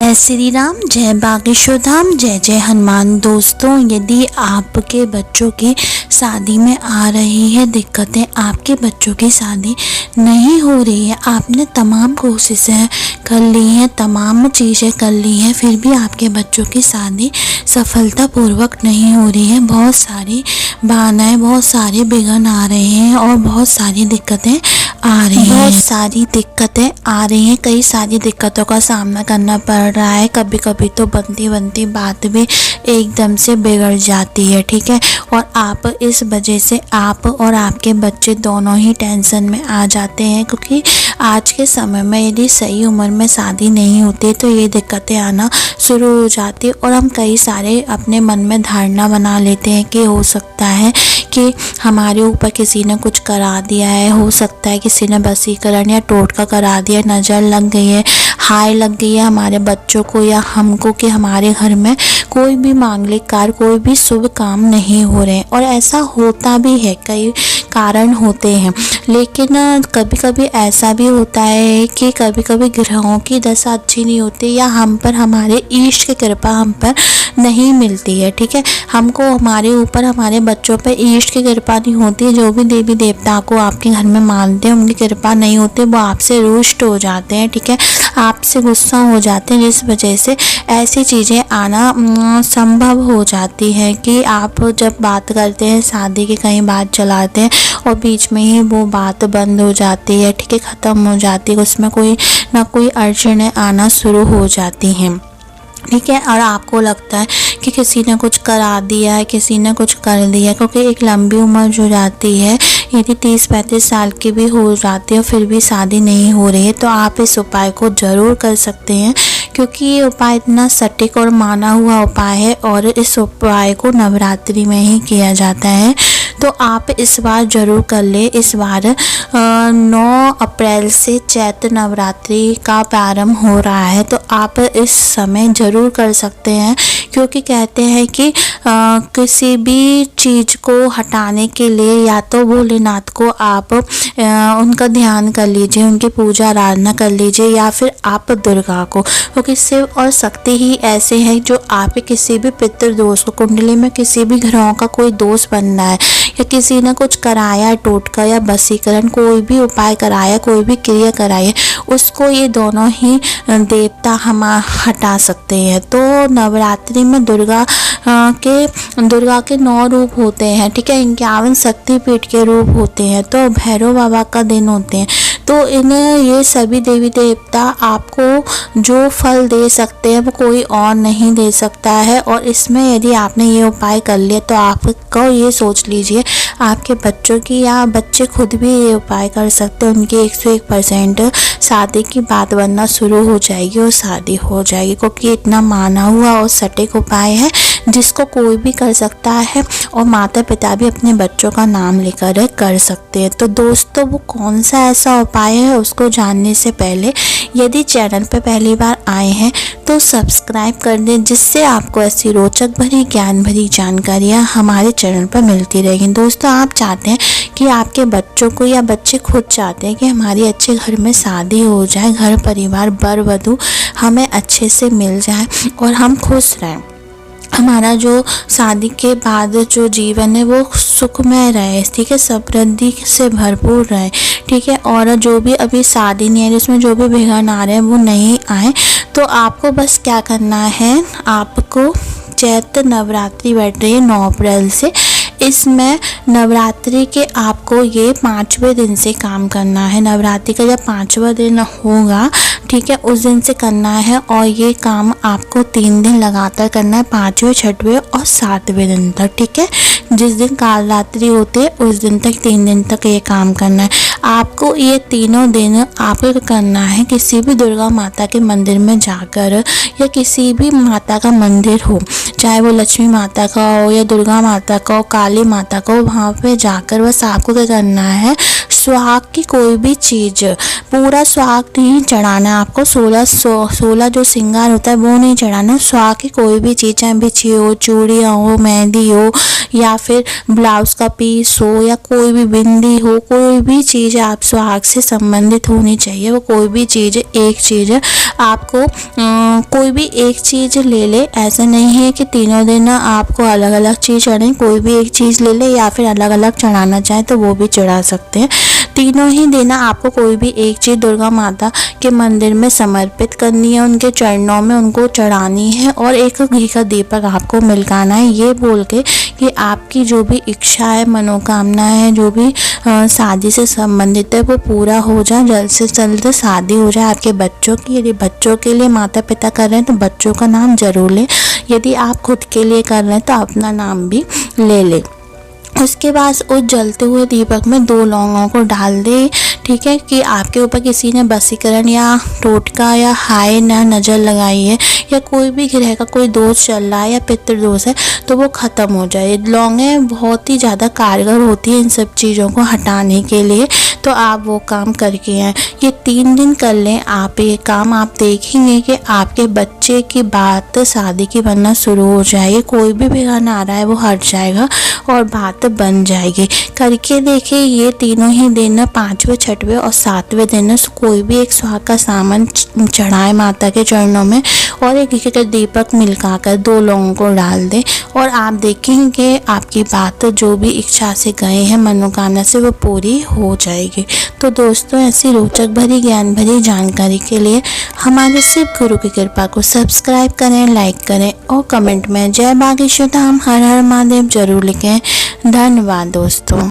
जय श्री राम, जय बागेश्वर धाम, जय जय हनुमान। दोस्तों, यदि आपके बच्चों की शादी में आ रही है दिक्कतें, आपके बच्चों की शादी नहीं हो रही है, आपने तमाम कोशिशें कर ली हैं, तमाम चीज़ें कर ली हैं, फिर भी आपके बच्चों की शादी सफलतापूर्वक नहीं हो रही है, बहुत सारी बाधाएं, बहुत सारे विघ्न आ रहे हैं और बहुत सारी दिक्कतें आ रही हैं, कई सारी दिक्कतों का सामना करना पड़ रहा है। कभी कभी तो बनती बनती बात भी एकदम से बिगड़ जाती है, ठीक है। और आप इस वजह से आप और आपके बच्चे दोनों ही टेंशन में आ जाते हैं, क्योंकि आज के समय में यदि सही उम्र में शादी नहीं होती तो ये दिक्कतें आना शुरू हो जाती है। और हम कई सारे अपने मन में धारणा बना लेते हैं कि हो सकता है कि हमारे ऊपर किसी ने कुछ करा दिया है, हो सकता है किसी ने वशीकरण या टोटका करा दिया, नज़र लग गई है, हाय लग गई है हमारे बच्चों को या हमको कि हमारे घर में कोई भी मांगलिक कार्य, कोई भी शुभ काम नहीं हो रहे हैं। और ऐसा होता भी है, कई कारण होते हैं, लेकिन कभी कभी ऐसा भी होता है कि कभी कभी ग्रहों की दशा अच्छी नहीं होती या हम पर हमारे ईष्ट की कृपा हम पर नहीं मिलती है, ठीक है। हमको हमारे ऊपर, हमारे बच्चों पर ईष्ट की कृपा नहीं होती। जो भी देवी देवता को आपके घर में मानते हैं उनकी कृपा नहीं होती, वो आपसे रुष्ट हो जाते हैं, ठीक है, आपसे गुस्सा हो जाते हैं, जिस वजह से ऐसी चीज़ें आना संभव हो जाती है कि आप जब बात करते हैं शादी की, कहीं बात चलाते हैं और बीच में ही वो बात बंद हो जाती है, ठीक है, ख़त्म हो जाती है, उसमें कोई ना कोई अड़चनें आना शुरू हो जाती हैं, ठीक है। और आपको लगता है कि किसी ने कुछ करा दिया है, किसी ने कुछ कर दिया है, क्योंकि एक लंबी उम्र जो जाती है, यदि 30-35 साल की भी हो जाती है और फिर भी शादी नहीं हो रही है, तो आप इस उपाय को ज़रूर कर सकते हैं, क्योंकि ये उपाय इतना सटीक और माना हुआ उपाय है और इस उपाय को नवरात्रि में ही किया जाता है। तो आप इस बार ज़रूर कर ले। इस बार 9 अप्रैल से चैत्र नवरात्रि का प्रारंभ हो रहा है, तो आप इस समय ज़रूर कर सकते हैं, क्योंकि कहते हैं कि किसी भी चीज़ को हटाने के लिए या तो भोलेनाथ को आप उनका ध्यान कर लीजिए, उनकी पूजा आराधना कर लीजिए, या फिर आप दुर्गा को, क्योंकि शिव और शक्ति ही ऐसे हैं जो आपके किसी भी पितृ दोष को, कुंडली में किसी भी ग्रहों का कोई दोष बन रहा है या किसी ने कुछ कराया, टोटका या वशीकरण, कोई भी उपाय कराया, कोई भी क्रिया कराई है, उसको ये दोनों ही देवता हम हटा सकते हैं। तो नवरात्रि में दुर्गा के 9 रूप होते हैं, ठीक है, 51 शक्तिपीठ के रूप होते हैं, तो भैरव बाबा का दिन होते हैं। तो इन्हें ये सभी देवी देवता आपको जो फल दे सकते हैं वो कोई और नहीं दे सकता है। और इसमें यदि आपने ये उपाय कर लिया तो आपको ये सोच लीजिए आपके बच्चों की, या बच्चे खुद भी ये उपाय कर सकते हैं, उनकी 101% शादी की बात बनना शुरू हो जाएगी और शादी हो जाएगी, क्योंकि इतना माना हुआ और सटीक उपाय है जिसको कोई भी कर सकता है और माता पिता भी अपने बच्चों का नाम लेकर कर सकते हैं। तो दोस्तों, वो कौन सा ऐसा उपाय है उसको जानने से पहले यदि चैनल पर पहली बार आए हैं तो सब्सक्राइब कर दें, जिससे आपको ऐसी रोचक भरी, ज्ञान भरी जानकारियाँ हमारे चैनल पर मिलती रहेंगी। दोस्तों, आप चाहते हैं कि आपके बच्चों को, या बच्चे खुद चाहते हैं कि हमारी अच्छे घर में शादी हो जाए, घर परिवार वर वधू हमें अच्छे से मिल जाए और हम खुश रहें, हमारा जो शादी के बाद जो जीवन है वो सुखमय रहे, ठीक है, समृद्धि से भरपूर रहे, ठीक है। और जो भी अभी शादी नहीं है, उसमें जो भी विघ्न आ रहे हैं वो नहीं आए, तो आपको बस क्या करना है, आपको चैत्र नवरात्रि बैठ रही है 9 अप्रैल से, इसमें नवरात्रि के आपको ये 5वें दिन से काम करना है। नवरात्रि का जब 5वां दिन होगा, ठीक है, उस दिन से करना है और ये काम आपको 3 दिन लगातार करना है, 5वें, 6वें और 7वें दिन तक, ठीक है। जिस दिन कालरात्रि होती है उस दिन तक 3 दिन तक ये काम करना है। आपको ये तीनों दिन आपको करना है किसी भी दुर्गा माता के मंदिर में जाकर, या किसी भी माता का मंदिर हो, चाहे वो लक्ष्मी माता का हो या दुर्गा माता का हो, काली माता का हो, वहाँ पे जाकर बस आपको क्या करना है, सुहाग की कोई भी चीज़, पूरा सुहाग नहीं चढ़ाना है आपको, 16 जो श्रृंगार होता है वो नहीं चढ़ाना, सुहाग की कोई भी चीज़, चाहे बिछी हो, चूड़ियाँ हो, मेहंदी हो, या फिर ब्लाउज का पीस हो, या कोई भी बिंदी हो, कोई भी चीज़ चीज़ आप सुहाग से संबंधित होनी चाहिए। वो कोई भी चीज़, एक चीज़ आपको कोई भी एक चीज़ ले ले, ऐसा नहीं है कि तीनों दिन आपको अलग अलग चीज़ चढ़ाएं। कोई भी एक चीज़ ले ले या फिर अलग अलग चढ़ाना चाहे तो वो भी चढ़ा सकते हैं। तीनों ही दिन आपको कोई भी एक चीज़ दुर्गा माता के मंदिर में समर्पित करनी है, उनके चरणों में उनको चढ़ानी है और एक घी का दीपक आपको मिलकाना है, ये बोल के कि आपकी जो भी इच्छा है, मनोकामना है, जो भी शादी से संबंधित है वो पूरा हो जाए, जल्द से जल्द शादी हो जाए आपके बच्चों की। यदि बच्चों के लिए माता पिता कर रहे हैं तो बच्चों का नाम जरूर लें, यदि आप खुद के लिए कर रहे हैं तो अपना नाम भी ले लें। उसके बाद उस जलते हुए दीपक में 2 लौंगों को डाल दे, ठीक है, कि आपके ऊपर किसी ने वशीकरण या टोटका या हाय ना नज़र लगाई है या कोई भी ग्रह का कोई दोष चल रहा है या पितृदोष है तो वो ख़त्म हो जाए। लौंगें बहुत ही ज़्यादा कारगर होती है इन सब चीज़ों को हटाने के लिए, तो आप वो काम करके आएँ। ये 3 दिन कर लें आप ये काम, आप देखेंगे कि आपके बच्चे की बात शादी की बनना शुरू हो जाएगी। कोई भी विघ्न आ रहा है वो हट जाएगा और बात बन जाएगी। करके देखिए ये तीनों ही दिन, 5वें, 6वें और 7वें दिन कोई भी एक सुहाग का सामान चढ़ाए माता के चरणों में और एक घी का दीपक मिलकाकर 2 लोगों को डाल दें और आप देखेंगे आपकी बात जो भी इच्छा से गए हैं, मनोकामना से, वो पूरी हो जाएगी। तो दोस्तों, ऐसी रोचक भरी, ज्ञान भरी जानकारी के लिए हमारे शिव गुरु की कृपा को सब्सक्राइब करें, लाइक करें और कमेंट में जय बागेश्वर धाम हर हर महादेव जरूर लिखें। धन्यवाद दोस्तों।